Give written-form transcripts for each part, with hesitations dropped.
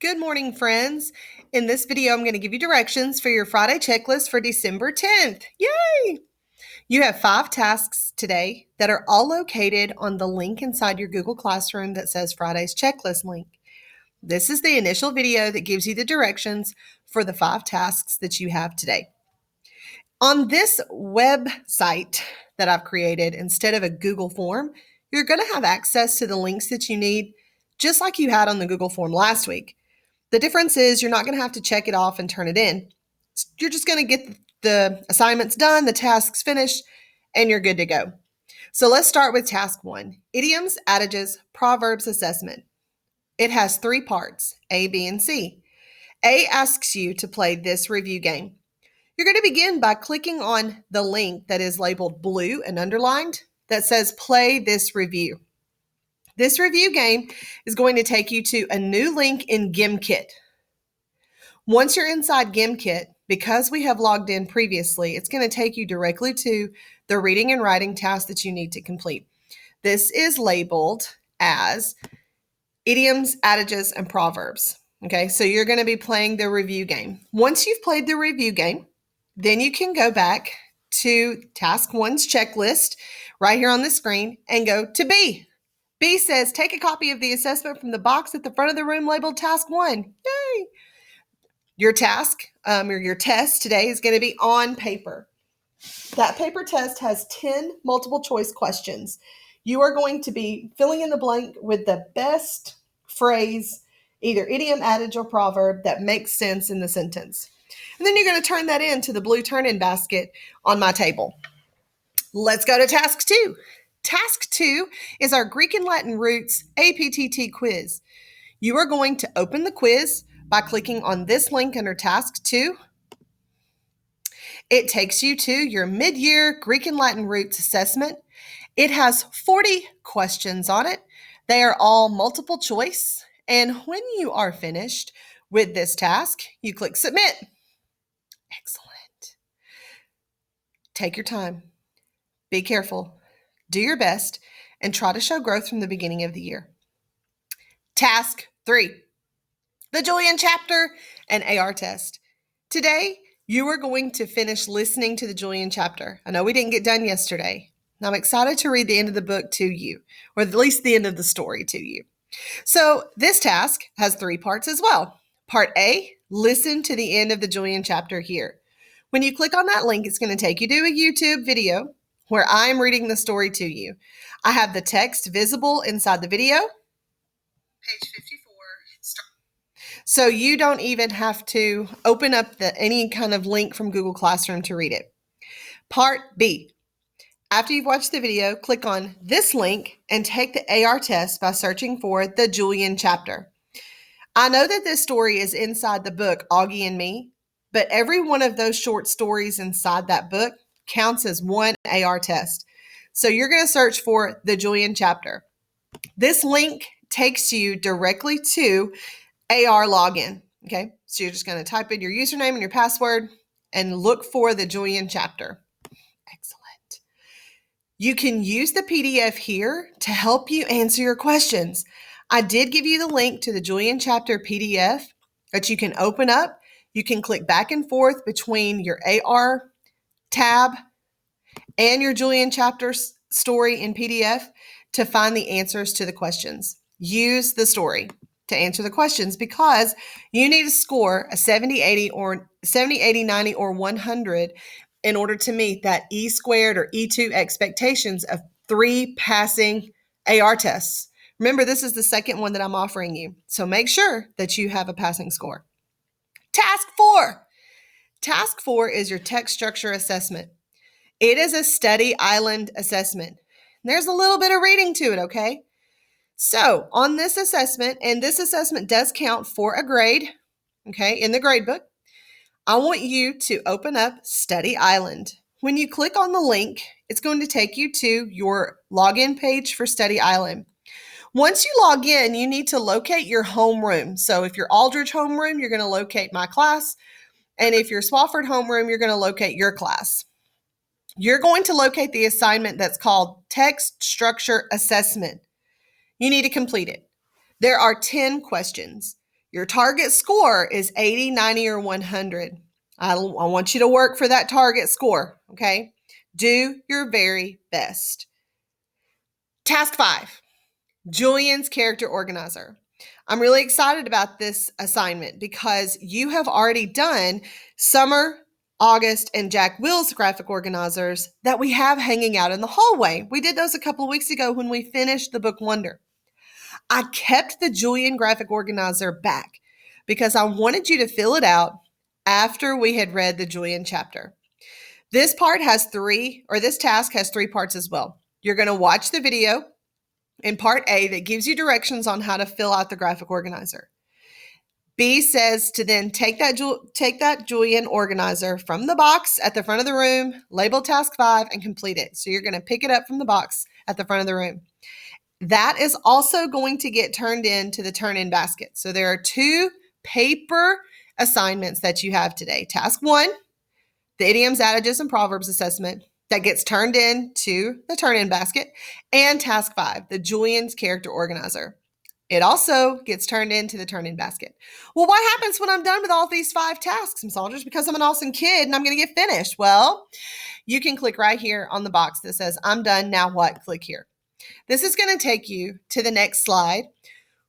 Good morning, friends. In this video, I'm going to give you directions for your Friday checklist for December 10th. Yay! You have 5 tasks today that are all located on the link inside your Google Classroom that says Friday's checklist link. This is the initial video that gives you the directions for the 5 tasks that you have today. On this website that I've created, instead of a Google form, you're going to have access to the links that you need, just like you had on the Google form last week. The difference is you're not going to have to check it off and turn it in. You're just going to get the assignments done, the tasks finished, and you're good to go. So let's start with task 1, Idioms, Adages, Proverbs Assessment. It has 3 parts, A, B, and C. A asks you to play this review game. You're going to begin by clicking on the link that is labeled blue and underlined that says play this review. This review game is going to take you to a new link in GimKit. Once you're inside GimKit, because we have logged in previously, it's going to take you directly to the reading and writing task that you need to complete. This is labeled as Idioms, Adages, and Proverbs. Okay, so you're going to be playing the review game. Once you've played the review game, then you can go back to task 1's checklist right here on the screen and go to B. B says, take a copy of the assessment from the box at the front of the room labeled Task 1. Yay! Your task, or your test today is going to be on paper. That paper test has 10 multiple choice questions. You are going to be filling in the blank with the best phrase, either idiom, adage, or proverb that makes sense in the sentence. And then you're going to turn that into the blue turn-in basket on my table. Let's go to task 2. Task 2 is our Greek and Latin roots APTT quiz. You are going to open the quiz by clicking on this link under task 2. It takes you to your mid-year Greek and Latin roots assessment. It has 40 questions on it. They are all multiple choice. And when you are finished with this task, you click submit. Excellent. Take your time. Be careful. Do your best and try to show growth from the beginning of the year. Task 3, the Julian chapter and AR test. Today, you are going to finish listening to the Julian chapter. I know we didn't get done yesterday. I'm excited to read the end of the book to you, or at least the end of the story to you. So this task has 3 parts as well. Part A, listen to the end of the Julian chapter here. When you click on that link, it's going to take you to a YouTube video where I'm reading the story to you. I have the text visible inside the video. Page 54. Start. So you don't even have to open up any kind of link from Google Classroom to read it. Part B. After you've watched the video, click on this link and take the AR test by searching for the Julian chapter. I know that this story is inside the book, Augie and Me, but every one of those short stories inside that book counts as one AR test. So you're going to search for the Julian chapter. This link takes you directly to AR login. Okay, so you're just going to type in your username and your password and look for the Julian chapter. Excellent. You can use the PDF here to help you answer your questions. I did give you the link to the Julian chapter PDF that you can open up. You can click back and forth between your AR tab and your Julian chapter story in PDF to find the answers to the questions. Use the story to answer the questions because you need to score a 70, 80, 90, or 100 in order to meet that E squared or E2 expectations of 3 passing AR tests. Remember, this is the second one that I'm offering you, so make sure that you have a passing score. Task 4. Task 4 is your text structure assessment. It is a study island assessment. There's a little bit of reading to it, okay? So on this assessment, and this assessment does count for a grade, okay, in the grade book, I want you to open up Study Island. When you click on the link, it's going to take you to your login page for Study Island. Once you log in, you need to locate your homeroom. So if you're Aldridge homeroom, you're going to locate my class. And if you're Swafford homeroom, you're going to locate your class. You're going to locate the assignment that's called Text Structure Assessment. You need to complete it. There are 10 questions. Your target score is 80, 90, or 100. I want you to work for that target score, okay? Do your very best. Task 5, Julian's character organizer. I'm really excited about this assignment because you have already done Summer, August, and Jack Will's graphic organizers that we have hanging out in the hallway. We did those a couple of weeks ago when we finished the book Wonder. I kept the Julian graphic organizer back because I wanted you to fill it out after we had read the Julian chapter. This task has 3 parts as well. You're going to watch the video in part A that gives you directions on how to fill out the graphic organizer. B says to then take that Julian organizer from the box at the front of the room, label task 5, and complete it. So you're going to pick it up from the box at the front of the room. That is also going to get turned into the turn-in basket. So there are 2 paper assignments that you have today. Task 1, the Idioms, Adages, and Proverbs assessment that gets turned into the turn-in basket, and task 5, the Julian's character organizer. It also gets turned into the turn-in basket. Well, what happens when I'm done with all these 5 tasks, Ms. Aldridge? Because I'm an awesome kid and I'm going to get finished. Well, you can click right here on the box that says, I'm done, now what? Click here. This is going to take you to the next slide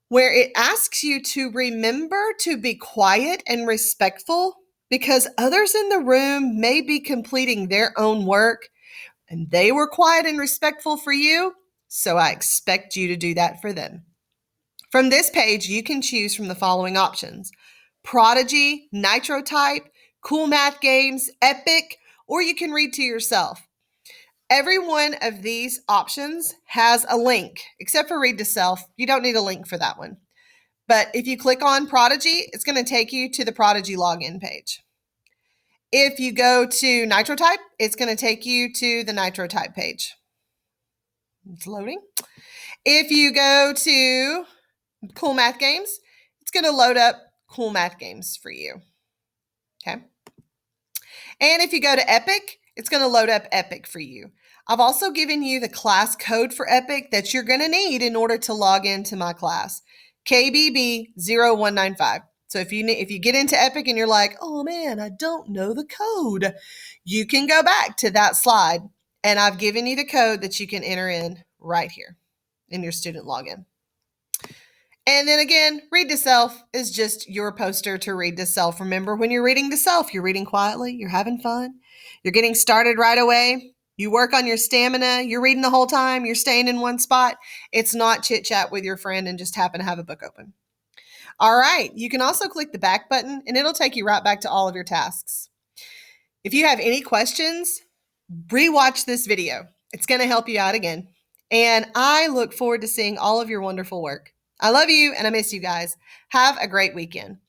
where it asks you to remember to be quiet and respectful because others in the room may be completing their own work and they were quiet and respectful for you, so I expect you to do that for them. From this page, you can choose from the following options: Prodigy, Nitro Type, Cool Math Games, Epic, or you can read to yourself. Every one of these options has a link, except for read to self. You don't need a link for that one. But if you click on Prodigy, it's going to take you to the Prodigy login page. If you go to Nitro Type, it's going to take you to the Nitro Type page. It's loading. If you go to Cool Math Games, it's going to load up Cool Math Games for you. Okay. And if you go to Epic, it's going to load up Epic for you. I've also given you the class code for Epic that you're going to need in order to log into my class, KBB0195. So if you get into Epic and you're like, oh man, I don't know the code, you can go back to that slide and I've given you the code that you can enter in right here in your student login. And then again, read to self is just your poster to read to self. Remember, when you're reading to self, you're reading quietly, you're having fun, you're getting started right away. You work on your stamina, you're reading the whole time, you're staying in one spot. It's not chit chat with your friend and just happen to have a book open. All right, you can also click the back button and it'll take you right back to all of your tasks. If you have any questions, rewatch this video. It's going to help you out again. And I look forward to seeing all of your wonderful work. I love you and I miss you guys. Have a great weekend.